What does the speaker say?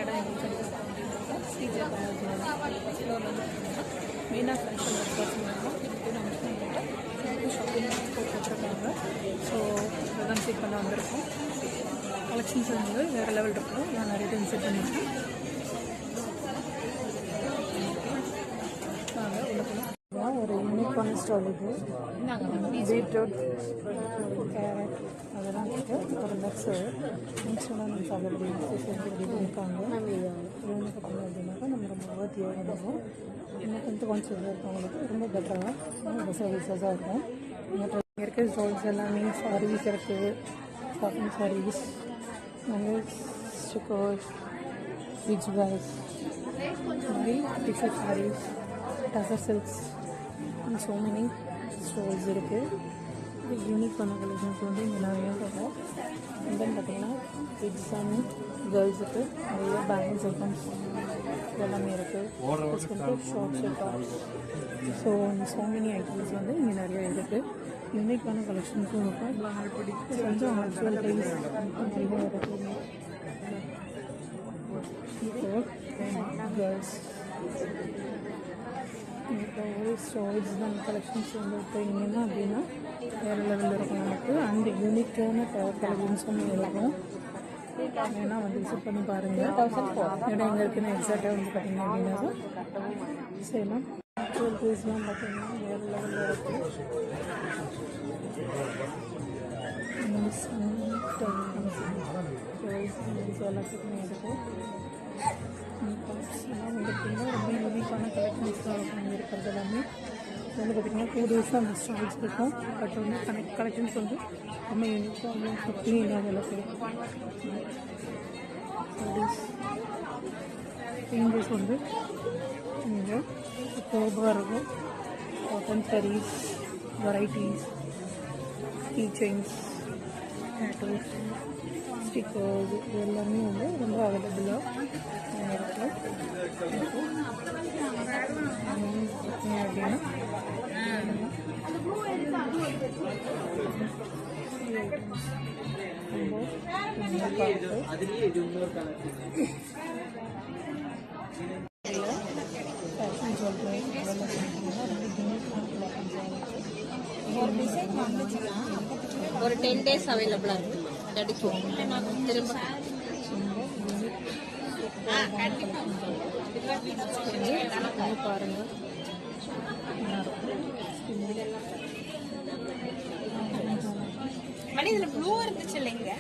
இடம் எங்களுக்கு ஸ்ரீஜா காலேஜ் ஃப்ளோரில் வந்து பார்த்தீங்கன்னா மெயினாக ஃபேஷன் பார்த்தீங்கன்னா இது நம்மகிட்ட ஷாப்பிங் போட்டுருக்காங்க. ஸோ இதெல்லாம் செக் பண்ண வந்திருக்கோம். கலெக்ஷன்ஸ் வந்து வேறு லெவல் இருக்கும். நான் நிறைய டைம் செட் பண்ணியிருக்கேன். ஒரு யூனிக்கான ஸ்டால் இது. பீட்ரூட், கேரட் அதெல்லாம் இருக்குது. ஒரு நட்ஸு இன்ஸ்டன்ட் சாப்பிட்றது இருக்காங்க. இது வந்து பார்த்திங்க அப்படின்னாக்கா நம்ம ரொம்ப வர்த்தியாக இருக்கும். இன்னும் கொஞ்சம் இருக்கவங்களுக்கு ரொம்ப பெட்டராக சர்வீஸஸாக இருக்கும். இங்கே இருக்கிற ஸ்டால்ஸ் எல்லாமே சாரீஸ் இருக்குது. Cotton sarees, stickers, beach bags, மாதிரி t-shirt sarees, tussar silks, so many stalls இருக்குது. இது யூனிக்கான கலெக்ஷன்ஸ் வந்து இங்கே நிறையா இருக்கும். தென் பார்த்திங்கன்னா கிட்ஸ் அண்ட் கேர்ள்ஸுக்கு நிறைய பேங்கிள்ஸ் ஐட்டம்ஸ் எல்லாமே இருக்குது. ப்ளஸ் வந்து shorts tops, so many items வந்து இங்கே நிறையா இருக்குது. யூனிக்கான கலெக்ஷன்ஸும் இருக்கும். கொஞ்சம் ஆக்சுவல் ப்ரைஸ் நிறைய இருக்குது. கேர்ள்ஸ் இப்போ ஒரு ஸ்டால்ஸ் தான் கலெக்ஷன்ஸ் வந்து போயிங்கன்னா அப்படின்னா வேறு லெவலில் இருக்கும் நமக்கு. அண்ட் யூனிக்கான கலெக்ஷன்ஸும் இருக்கும். ஏன்னா வந்து விசிட் பண்ணி பாருங்கள். இடம் எங்கே இருக்குன்னு எக்ஸாக்டாக வந்து பார்த்தீங்க அப்படின்னா செய்யலாம். ஆக்சுவல் ப்ரைஸ்லாம் பார்த்தீங்கன்னா வேறு லெவலில் இருக்குது. எல்லாத்துக்குமே இருக்குது. எல்லாம் வந்து பார்த்திங்கன்னா ரொம்ப யூனிக்கான கலெக்ஷன்ஸ் தான் இருக்கும் இருக்கிறது எல்லாமே. வந்து பார்த்திங்கன்னா 2 days தான் அந்த ஸ்டால்ஸ் இருக்கும். பட் வந்து கலெக்ஷன்ஸ் வந்து ரொம்ப யூனிக்காக ரொம்ப சுற்றியும் இல்லாத அளவுக்கு இருக்கும். சாரீஸ் ரேஞ்சஸ் வந்து இங்கே சூப்பராக இருக்கும். Cotton saris, varieties, key chains, tattoos, stickers இது எல்லாமே வந்து ரொம்ப அவைலபிளாக இருக்குது. அப்படின்னா ஃபேஷன் ஜுவல்லரி ஒரு 10 days அவைலபிளாக இருக்குது. கிடைக்கும் திரும்ப பாருங்கள். மணி இதில் ப்ளூ இருந்துச்சு இல்லைங்க.